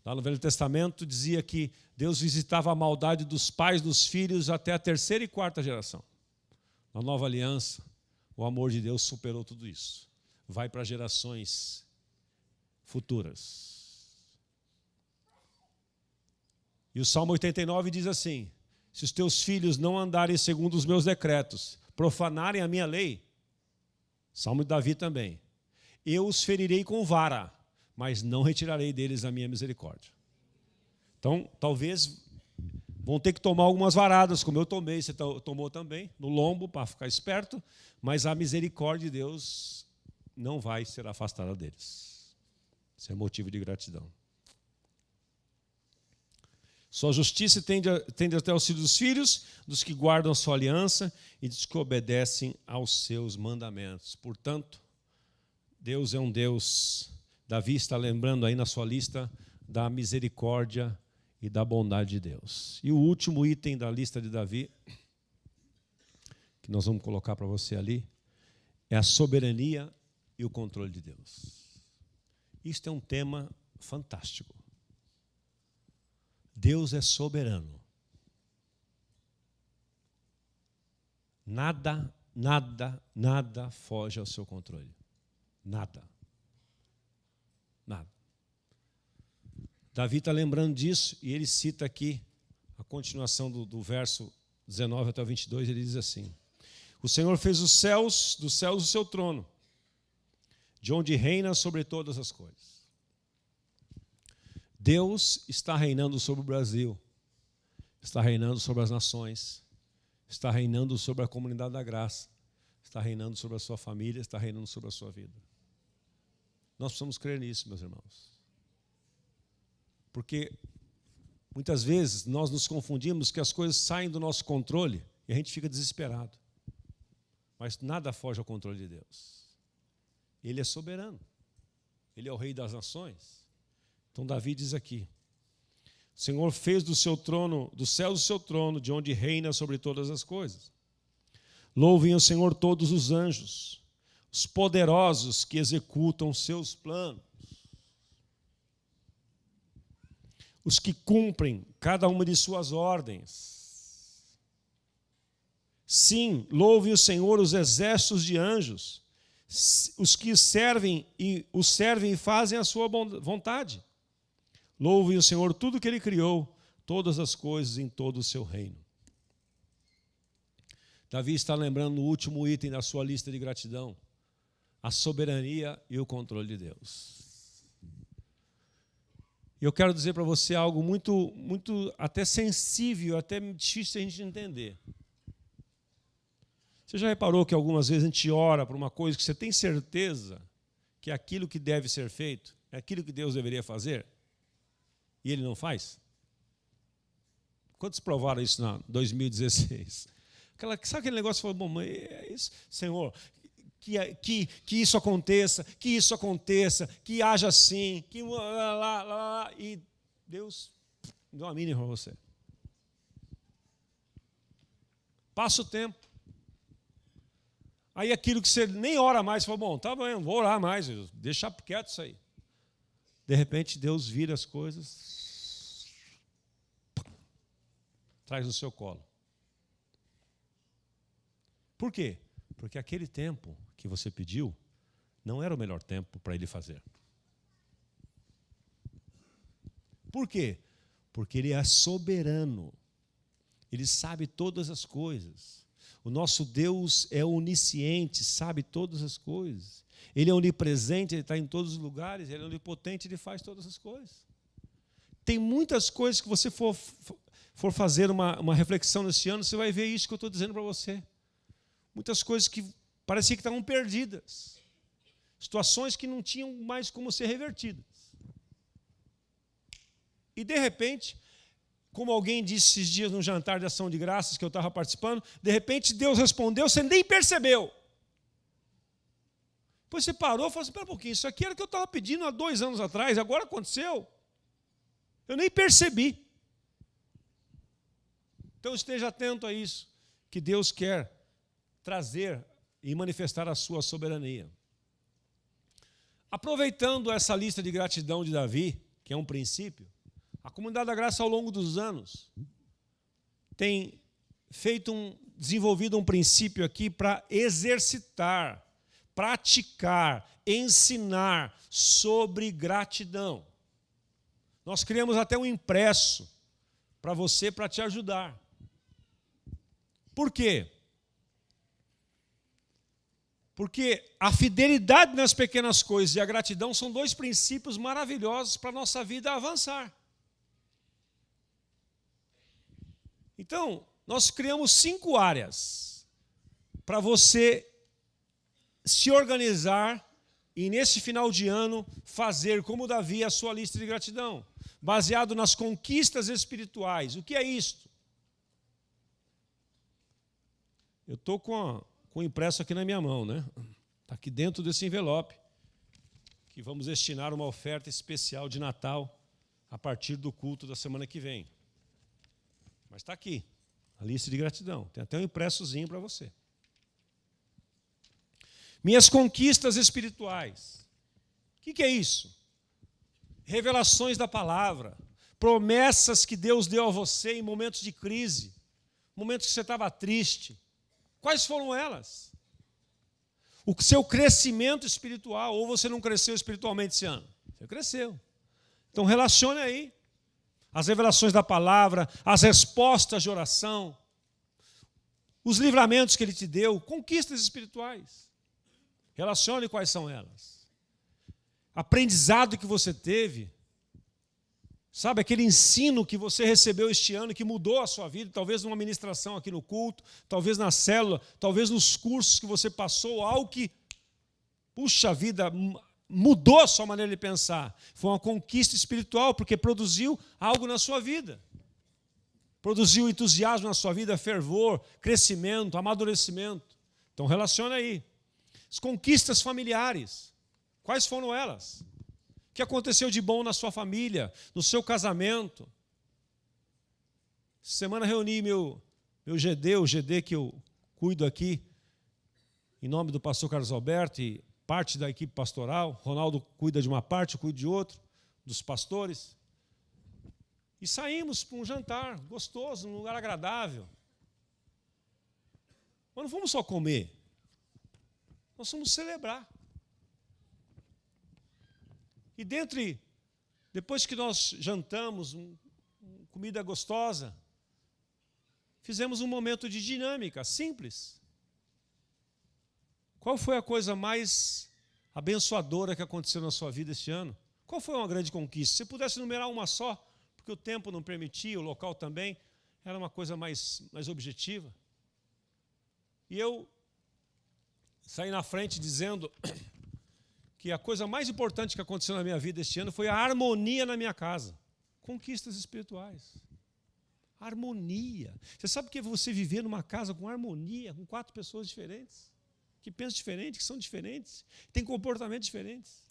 Lá no Velho Testamento dizia que Deus visitava a maldade dos pais dos filhos até a terceira e quarta geração. Na nova aliança, o amor de Deus superou tudo isso. Vai para gerações futuras. E o Salmo 89 diz assim: se os teus filhos não andarem segundo os meus decretos, profanarem a minha lei, Salmo de Davi também, eu os ferirei com vara, mas não retirarei deles a minha misericórdia. Então, talvez vão ter que tomar algumas varadas, como eu tomei, você tomou também, no lombo, para ficar esperto, mas a misericórdia de Deus não vai ser afastada deles. Isso é motivo de gratidão. Sua justiça tende até os filhos dos filhos, dos que guardam a sua aliança e dos que obedecem aos seus mandamentos. Portanto, Deus é um Deus. Davi está lembrando aí na sua lista da misericórdia e da bondade de Deus. E o último item da lista de Davi, que nós vamos colocar para você ali, é a soberania e o controle de Deus. Isto é um tema fantástico. Deus é soberano. Nada, nada, nada foge ao seu controle. Nada. Nada. Davi está lembrando disso e ele cita aqui a continuação do verso 19 até o 22, ele diz assim: o Senhor fez os céus, dos céus o seu trono, de onde reina sobre todas as coisas. Deus está reinando sobre o Brasil, está reinando sobre as nações, está reinando sobre a comunidade da graça, está reinando sobre a sua família, está reinando sobre a sua vida. Nós precisamos crer nisso, meus irmãos. Porque muitas vezes nós nos confundimos que as coisas saem do nosso controle e a gente fica desesperado. Mas nada foge ao controle de Deus. Ele é soberano. Ele é o rei das nações. Então Davi diz aqui: o Senhor fez do seu trono, dos céus o seu trono, de onde reina sobre todas as coisas. Louvem o Senhor todos os anjos, os poderosos que executam seus planos, os que cumprem cada uma de suas ordens. Sim, louve o Senhor os exércitos de anjos, os que o servem e fazem a sua vontade. Louve o Senhor tudo que Ele criou, todas as coisas em todo o seu reino. Davi está lembrando no último item da sua lista de gratidão: a soberania e o controle de Deus. E eu quero dizer para você algo muito, muito até sensível, até difícil a gente entender. Você já reparou que algumas vezes a gente ora por uma coisa que você tem certeza que é aquilo que deve ser feito, é aquilo que Deus deveria fazer, e Ele não faz? Quantos provaram isso em 2016? Sabe aquele negócio que falou: bom, mas é isso, Senhor, que isso aconteça, que haja assim, que lá, e Deus deu uma mínima para você. Passa o tempo. Aí aquilo que você nem ora mais, você fala: bom, tá bem, não vou orar mais, deixa quieto isso aí. De repente Deus vira as coisas, traz no seu colo. Por quê? Porque aquele tempo que você pediu não era o melhor tempo para Ele fazer. Por quê? Porque Ele é soberano. Ele sabe todas as coisas. O nosso Deus é onisciente, sabe todas as coisas. Ele é onipresente, Ele está em todos os lugares, Ele é onipotente, Ele faz todas as coisas. Tem muitas coisas que você for fazer uma reflexão nesse ano, você vai ver isso que eu estou dizendo para você. Muitas coisas que parecia que estavam perdidas. Situações que não tinham mais como ser revertidas. E, de repente, como alguém disse esses dias no jantar de ação de graças que eu estava participando, de repente Deus respondeu, você nem percebeu. Depois você parou e falou assim, espera um pouquinho, isso aqui era o que eu estava pedindo há 2 anos atrás, agora aconteceu. Eu nem percebi. Então esteja atento a isso, que Deus quer trazer e manifestar a sua soberania. Aproveitando essa lista de gratidão de Davi, que é um princípio, a Comunidade da Graça, ao longo dos anos, tem desenvolvido um princípio aqui para exercitar, praticar, ensinar sobre gratidão. Nós criamos até um impresso para você, para te ajudar. Por quê? Porque a fidelidade nas pequenas coisas e a gratidão são 2 princípios maravilhosos para a nossa vida avançar. Então, nós criamos 5 áreas para você se organizar e, nesse final de ano, fazer, como Davi, a sua lista de gratidão, baseado nas conquistas espirituais. O que é isto? Eu estou com o impresso aqui na minha mão, né? Está aqui dentro desse envelope, que vamos destinar uma oferta especial de Natal a partir do culto da semana que vem. Mas está aqui, a lista de gratidão. Tem até um impressozinho para você. Minhas conquistas espirituais. O que é isso? Revelações da palavra, promessas que Deus deu a você em momentos de crise, momentos que você estava triste. Quais foram elas? O seu crescimento espiritual, ou você não cresceu espiritualmente esse ano? Você cresceu. Então relacione aí as revelações da palavra, as respostas de oração, os livramentos que Ele te deu, conquistas espirituais. Relacione quais são elas. Aprendizado que você teve, sabe, aquele ensino que você recebeu este ano, que mudou a sua vida, talvez numa ministração aqui no culto, talvez na célula, talvez nos cursos que você passou, algo que, puxa vida, mudou a sua maneira de pensar. Foi uma conquista espiritual, porque produziu algo na sua vida. Produziu entusiasmo na sua vida, fervor, crescimento, amadurecimento. Então relaciona aí. As conquistas familiares, quais foram elas? O que aconteceu de bom na sua família, no seu casamento? Essa semana reuni meu GD, o GD que eu cuido aqui, em nome do pastor Carlos Alberto e parte da equipe pastoral. Ronaldo cuida de uma parte, eu cuido de outra, dos pastores. E saímos para um jantar gostoso, num lugar agradável. Mas não fomos só comer, nós fomos celebrar. E depois que nós jantamos, comida gostosa, fizemos um momento de dinâmica, simples. Qual foi a coisa mais abençoadora que aconteceu na sua vida este ano? Qual foi uma grande conquista? Se você pudesse numerar uma só, porque o tempo não permitia, o local também, era uma coisa mais objetiva. E eu saí na frente dizendo que a coisa mais importante que aconteceu na minha vida este ano foi a harmonia na minha casa. Conquistas espirituais. Harmonia. Você sabe o que é você viver numa casa com harmonia, com 4 pessoas diferentes, que pensam diferente, que são diferentes, têm comportamentos diferentes.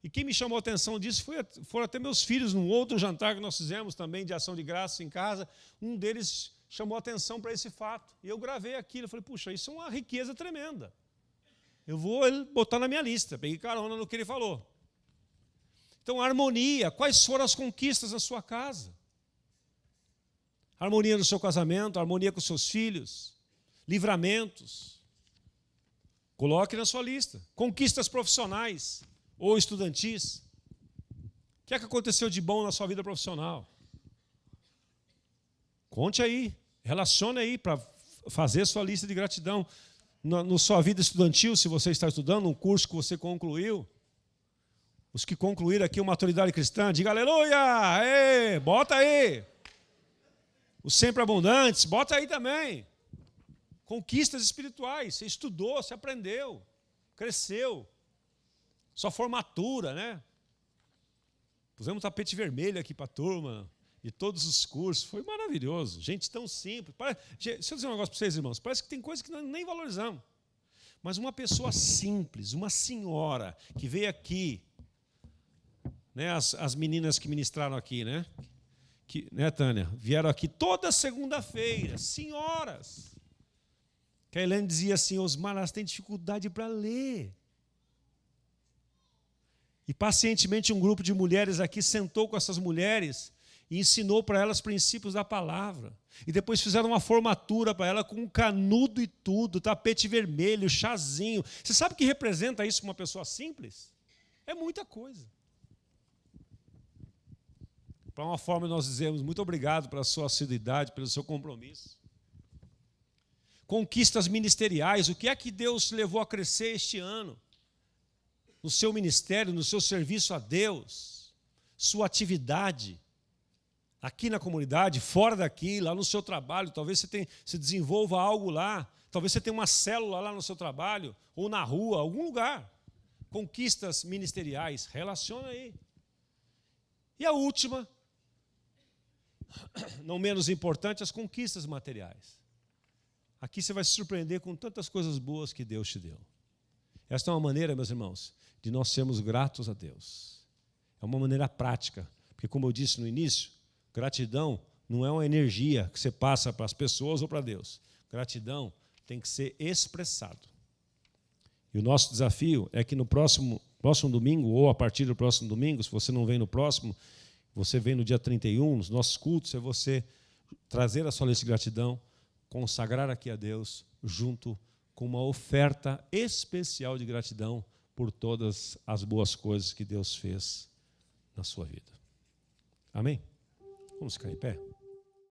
E quem me chamou a atenção disso foram até meus filhos, num outro jantar que nós fizemos também de ação de graça em casa. Um deles chamou a atenção para esse fato. E eu gravei aquilo. Eu falei, puxa, isso é uma riqueza tremenda. Eu vou botar na minha lista. Peguei carona no que ele falou. Então, harmonia. Quais foram as conquistas da sua casa? Harmonia no seu casamento, harmonia com seus filhos, livramentos. Coloque na sua lista. Conquistas profissionais ou estudantis. O que é que aconteceu de bom na sua vida profissional? Conte aí, relacione aí para fazer sua lista de gratidão. Na sua vida estudantil, se você está estudando, um curso que você concluiu, os que concluíram aqui uma maturidade cristã, diga aleluia, ei, bota aí. Os sempre abundantes, bota aí também. Conquistas espirituais, você estudou, você aprendeu, cresceu. Sua formatura, né? Pusemos tapete vermelho aqui para a turma, de todos os cursos. Foi maravilhoso. Gente tão simples. Deixa eu dizer um negócio para vocês, irmãos. Parece que tem coisas que nós nem valorizamos. Mas uma pessoa simples, uma senhora que veio aqui, né, as meninas que ministraram aqui, né, Tânia? Vieram aqui toda segunda-feira, senhoras. Que a Helene dizia assim, Osmar, elas têm dificuldade para ler. E pacientemente um grupo de mulheres aqui sentou com essas mulheres e ensinou para elas princípios da palavra. E depois fizeram uma formatura para ela com um canudo e tudo, tapete vermelho, chazinho. Você sabe o que representa isso para uma pessoa simples? É muita coisa. Para uma forma nós dizemos muito obrigado pela sua assiduidade, pelo seu compromisso. Conquistas ministeriais, o que é que Deus levou a crescer este ano? No seu ministério, no seu serviço a Deus, sua atividade, aqui na comunidade, fora daqui, lá no seu trabalho, talvez você desenvolva algo lá, talvez você tenha uma célula lá no seu trabalho, ou na rua, algum lugar. Conquistas ministeriais, relaciona aí. E a última, não menos importante, as conquistas materiais. Aqui você vai se surpreender com tantas coisas boas que Deus te deu. Esta é uma maneira, meus irmãos, de nós sermos gratos a Deus. É uma maneira prática, porque como eu disse no início, gratidão não é uma energia que você passa para as pessoas ou para Deus. Gratidão tem que ser expressado. E o nosso desafio é que no próximo domingo, ou a partir do próximo domingo, se você não vem no próximo, você vem no dia 31, nos nossos cultos, é você trazer a sua lista de gratidão, consagrar aqui a Deus, junto com uma oferta especial de gratidão por todas as boas coisas que Deus fez na sua vida. Amém? Vamos ficar em pé?